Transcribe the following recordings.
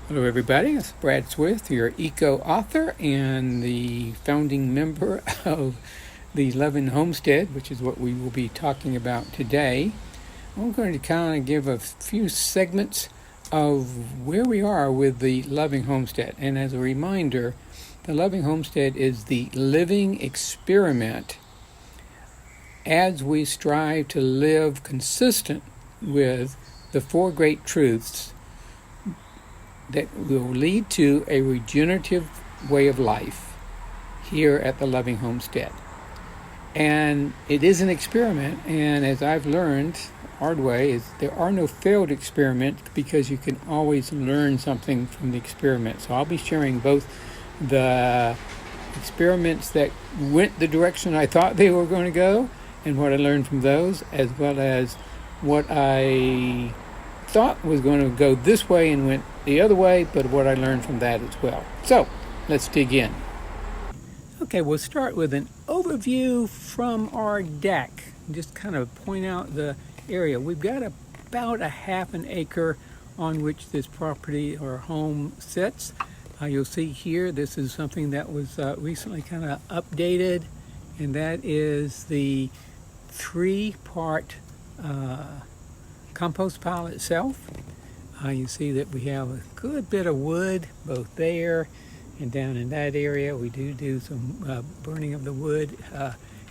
Hello everybody, it's Brad Swift, your eco-author and the founding member of the Loving Homestead, which is what we will be talking about today. I'm going to kind of give a few segments of where we are with the Loving Homestead. And as a reminder, the Loving Homestead is the living experiment as we strive to live consistent with the four great truths that will lead to a regenerative way of life here at the Loving Homestead. And it is an experiment, and as I've learned the hard way, is there are no failed experiments because you can always learn something from the experiment. So I'll be sharing both the experiments that went the direction I thought they were going to go and what I learned from those, as well as what I thought was going to go this way and went the other way, but what I learned from that as well. So let's dig in. Okay, we'll start with an overview from our deck. Just kind of point out the area. We've got about a half an acre on which this property or home sits. You'll see here, this is something that was recently kind of updated, and that is the three-part compost pile itself. You see that we have a good bit of wood both there and down in that area. We do some burning of the wood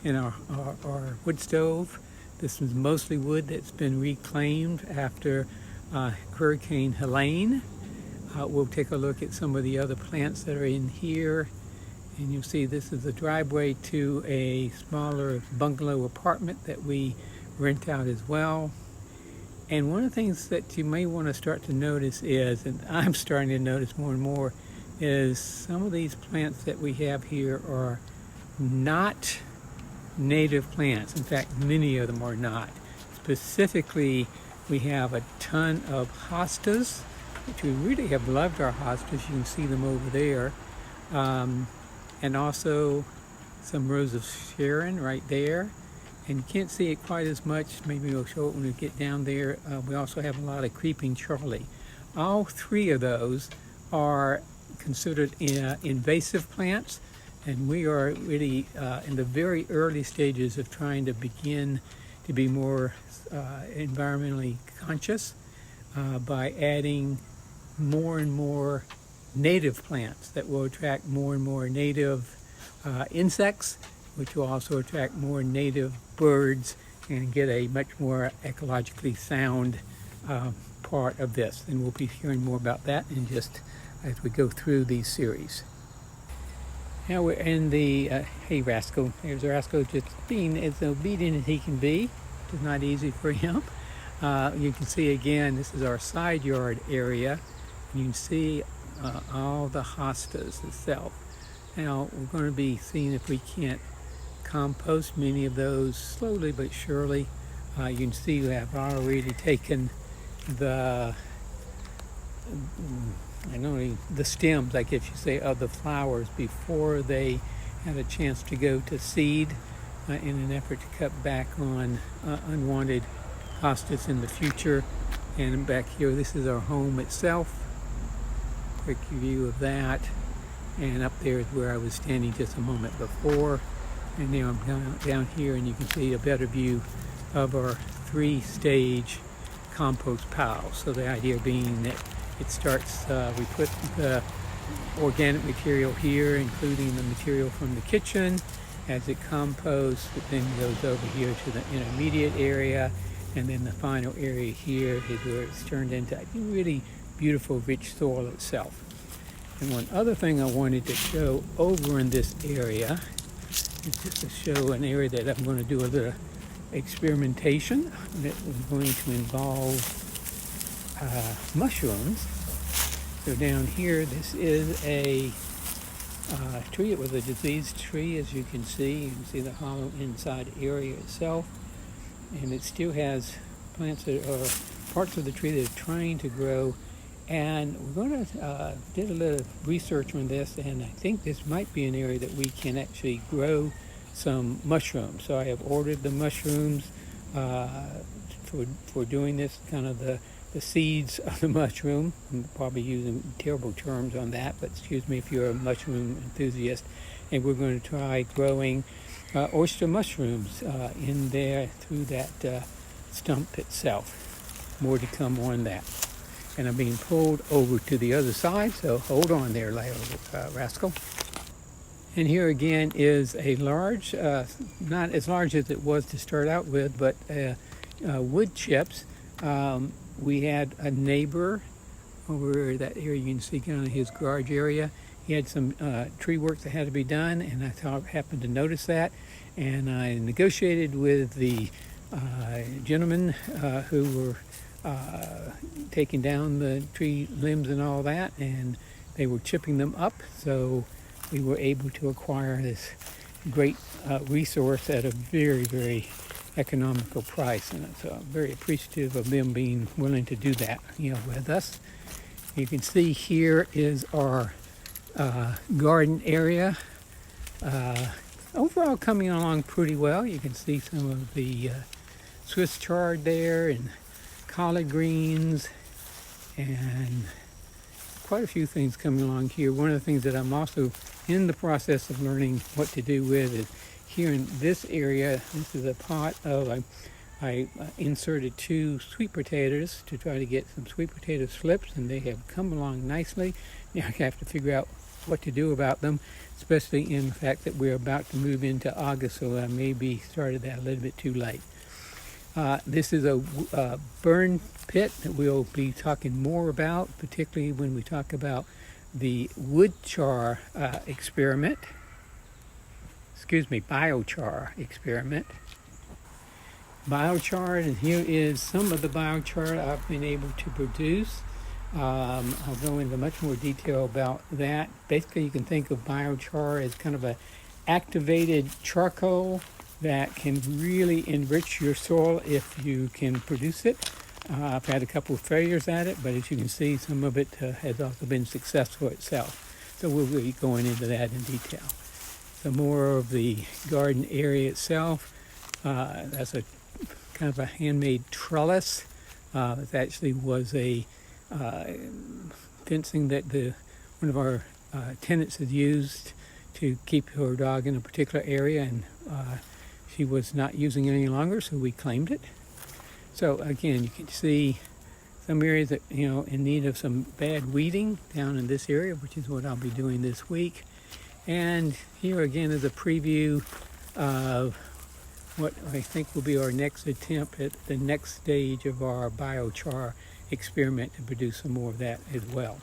in our wood stove. This is mostly wood that's been reclaimed after Hurricane Helene. We'll take a look at some of the other plants that are in here, and you'll see this is the driveway to a smaller bungalow apartment that we rent out as well. And one of the things that you may want to start to notice is, and I'm starting to notice more and more, is some of these plants that we have here are not native plants. In fact, many of them are not. Specifically, we have a ton of hostas, which we really have loved our hostas. You can see them over there. And also some Rose of Sharon right there. And you can't see it quite as much. Maybe we'll show it when we get down there. We also have a lot of Creeping Charlie. All three of those are considered invasive plants, and we are really in the very early stages of trying to begin to be more environmentally conscious by adding more and more native plants that will attract more and more native insects, which will also attract more native birds and get a much more ecologically sound part of this. And we'll be hearing more about that in just as we go through these series. Now we're in the, hey Rascal, there's Rascal just being as obedient as he can be. It's not easy for him. You can see again, this is our side yard area. And you can see all the hostas itself. Now we're going to be seeing if we can't compost many of those slowly but surely. You can see we have already taken the stems, I guess you say, of the flowers before they had a chance to go to seed in an effort to cut back on unwanted hostas in the future. And back here, this is our home itself. Quick view of that. And up there is where I was standing just a moment before. And now I'm down here, and you can see a better view of our three-stage compost pile. So the idea being that it starts, we put the organic material here, including the material from the kitchen. As it composts, it then goes over here to the intermediate area, and then the final area here is where it's turned into a really beautiful, rich soil itself. And one other thing I wanted to show over in this area is just to show an area that I'm going to do a little experimentation that is going to involve mushrooms. So down here, this is a tree. It was a diseased tree, as you can see. You can see the hollow inside area itself. And it still has plants that are parts of the tree that are trying to grow. And we're going to did a little research on this, and I think this might be an area that we can actually grow some mushrooms. So I have ordered the mushrooms for doing this, kind of the seeds of the mushroom. I'm probably using terrible terms on that, but excuse me if you're a mushroom enthusiast. And we're going to try growing oyster mushrooms in there through that stump itself. More to come on that. And I'm being pulled over to the other side, so hold on there, Rascal. And here again is a large, not as large as it was to start out with, but wood chips. We had a neighbor over that area. You can see kind of his garage area. He had some tree work that had to be done, and I happened to notice that. And I negotiated with the gentlemen who were taking down the tree limbs and all that, and they were chipping them up. So we were able to acquire this great resource at a very, very economical price, and it's very appreciative of them being willing to do that, with us. You can see here is our garden area. Overall coming along pretty well. You can see some of the Swiss chard there and collard greens and quite a few things coming along here. One of the things that I'm also in the process of learning what to do with is here in this area. This is a pot of, I inserted 2 sweet potatoes to try to get some sweet potato slips, and they have come along nicely. Now I have to figure out what to do about them, especially in the fact that we're about to move into August, so I may be started that a little bit too late. This is a burn pit that we'll be talking more about, particularly when we talk about the wood char experiment. Excuse me, biochar experiment. Biochar, and here is some of the biochar I've been able to produce. I'll go into much more detail about that. Basically, you can think of biochar as kind of a activated charcoal that can really enrich your soil if you can produce it. I've had a couple of failures at it, but as you can see, some of it has also been successful itself. So we'll be going into that in detail. Some more of the garden area itself. That's a kind of a handmade trellis. It actually was a fencing that one of our tenants had used to keep her dog in a particular area, and she was not using it any longer, so we claimed it. So again, you can see some areas that, in need of some bad weeding down in this area, which is what I'll be doing this week. And here again is a preview of what I think will be our next attempt at the next stage of our biochar experiment to produce some more of that as well.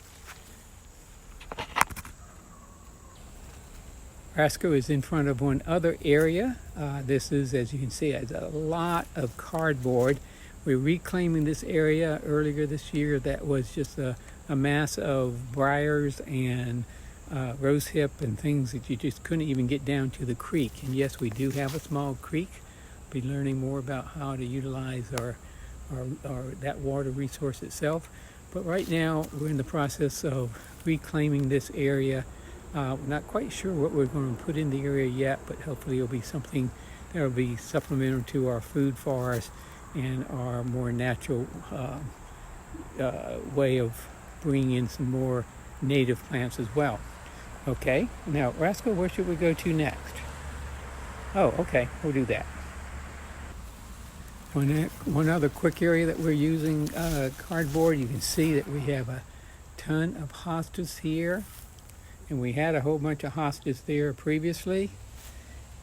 Rasco is in front of one other area. This is, as you can see, has a lot of cardboard. We're reclaiming this area earlier this year that was just a mass of briars and rosehip and things that you just couldn't even get down to the creek. And yes, we do have a small creek. We'll be learning more about how to utilize our that water resource itself. But right now, we're in the process of reclaiming this area. We're not quite sure what we're going to put in the area yet, but hopefully it'll be something that will be supplementary to our food forest and our more natural way of bringing in some more native plants as well. Okay, now Rascal, where should we go to next? Oh, okay, we'll do that. One other quick area that we're using cardboard. You can see that we have a ton of hostas here, and we had a whole bunch of hostas there previously,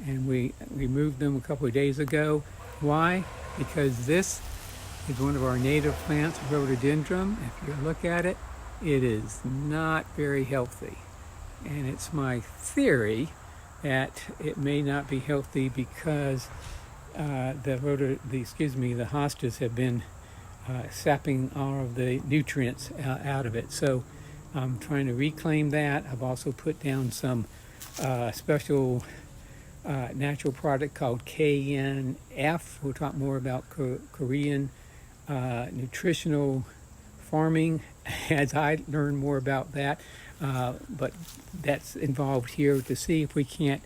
and we removed them a couple of days ago. Why? Because this is one of our native plants, rhododendron. If you look at it, it is not very healthy, and it's my theory that it may not be healthy because the hostas have been sapping all of the nutrients out of it. So I'm trying to reclaim that. I've also put down some special natural product called KNF. We'll talk more about Korean nutritional farming as I learn more about that. But that's involved here to see if we can't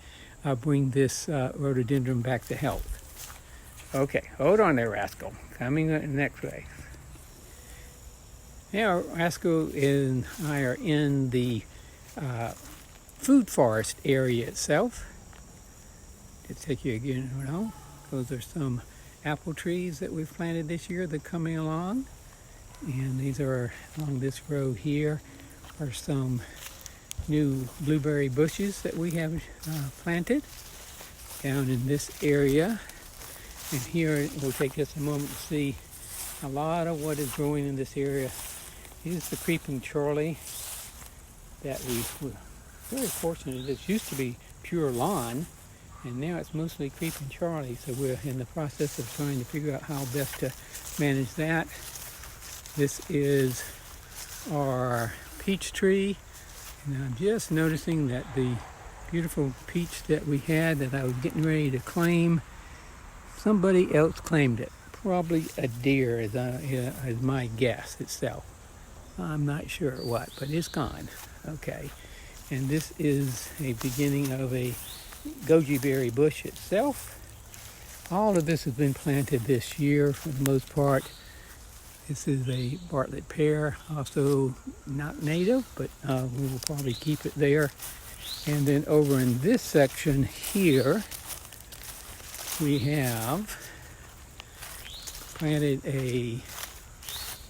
bring this rhododendron back to health. Okay, hold on there, Rascal. Coming the next way. Now, Rasco and I are in the food forest area itself. To take you again around, those are some apple trees that we've planted this year that are coming along. And these are along this row here are some new blueberry bushes that we have planted down in this area. And here we'll take just a moment to see a lot of what is growing in this area. Is the creeping Charlie that we were very fortunate. This used to be pure lawn, and now it's mostly creeping Charlie. So we're in the process of trying to figure out how best to manage that. This is our peach tree, and I'm just noticing that the beautiful peach that we had that I was getting ready to claim, somebody else claimed it. Probably a deer is my guess itself. I'm not sure what, but it's gone. Okay, and this is a beginning of a goji berry bush itself. All of this has been planted this year for the most part. This is a Bartlett pear, also not native, but we will probably keep it there. And then over in this section here, we have planted a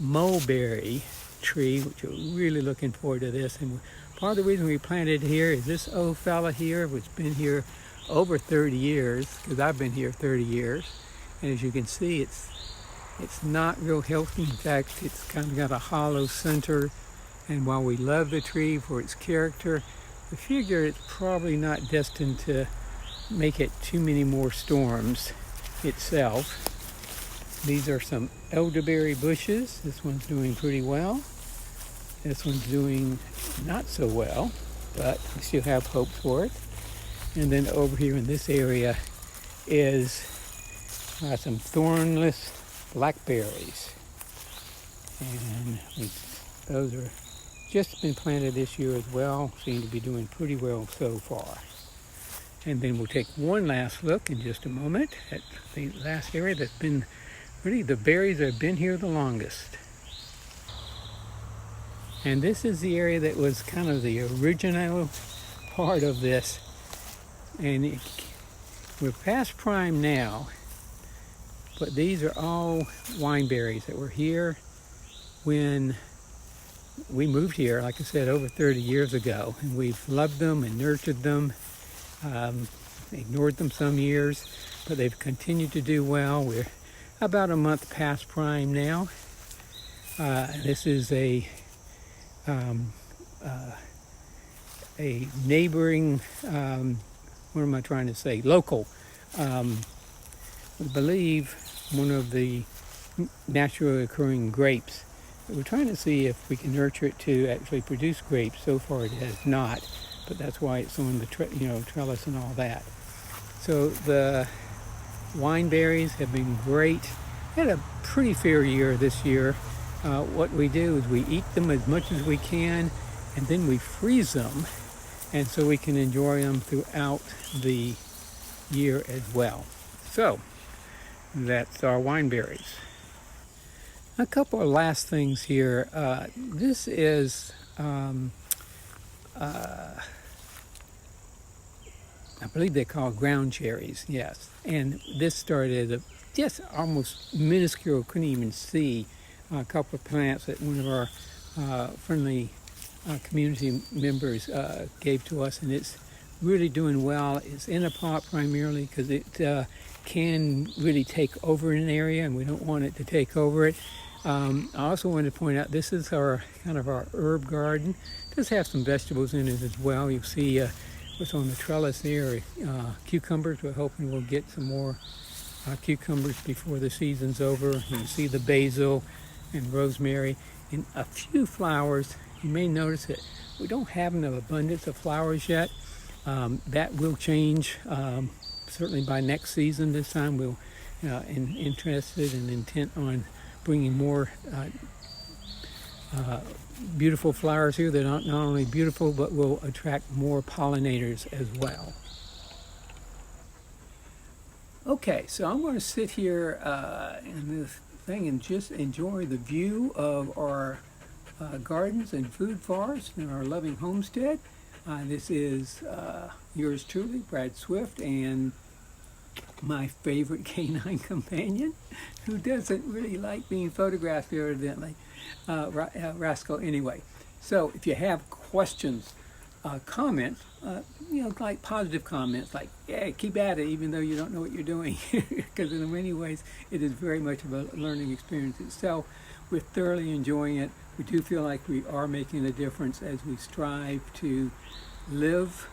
mulberry tree, which we're really looking forward to this. And part of the reason we planted here is this old fella here, which has been here over 30 years, because I've been here 30 years. And as you can see, it's not real healthy. In fact, it's kind of got a hollow center. And while we love the tree for its character, we figure it's probably not destined to make it too many more storms itself. These are some elderberry bushes. This one's doing pretty well. This one's doing not so well, but we still have hope for it. And then over here in this area is some thornless blackberries. And those are just been planted this year as well. Seem to be doing pretty well so far. And then we'll take one last look in just a moment at the last area that's been really the berries that have been here the longest. And this is the area that was kind of the original part of this. And we're past prime now, but these are all wine berries that were here when we moved here, like I said, over 30 years ago. And we've loved them and nurtured them, ignored them some years, but they've continued to do well. We're about a month past prime now. This is a neighboring, what am I trying to say, local, we believe one of the naturally occurring grapes. We're trying to see if we can nurture it to actually produce grapes. So far it has not, but that's why it's on the trellis and all that. So the wine berries have been great. We had a pretty fair year this year. What we do is we eat them as much as we can, and then we freeze them, and so we can enjoy them throughout the year as well. So that's our wine berries. A couple of last things here. This is I believe they're called ground cherries, yes. And this started as just almost minuscule, couldn't even see a couple of plants that one of our friendly community members gave to us, and it's really doing well. It's in a pot primarily because it can really take over an area, and we don't want it to take over it. I also wanted to point out this is our kind of our herb garden. It does have some vegetables in it as well. You'll see what's on the trellis there, cucumbers. We're hoping we'll get some more cucumbers before the season's over. You can see the basil and rosemary and a few flowers. You may notice that we don't have an abundance of flowers yet. That will change certainly by next season. This time we'll interested and intent on bringing more beautiful flowers here that are not only beautiful but will attract more pollinators as well. Okay, so I'm going to sit here in this thing and just enjoy the view of our gardens and food forests in our loving homestead. This is yours truly, Brad Swift, and my favorite canine companion, who doesn't really like being photographed, evidently, Rascal anyway. So if you have questions, comments, like positive comments, like, yeah, keep at it even though you don't know what you're doing, because in many ways it is very much of a learning experience itself. We're thoroughly enjoying it. We do feel like we are making a difference as we strive to live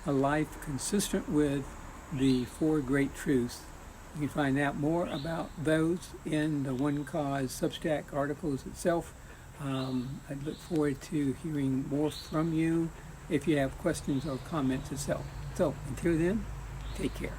a life consistent with the four great truths. You can find out more about those in the One Cause Substack articles itself. I look forward to hearing more from you if you have questions or comments itself. So until then, take care.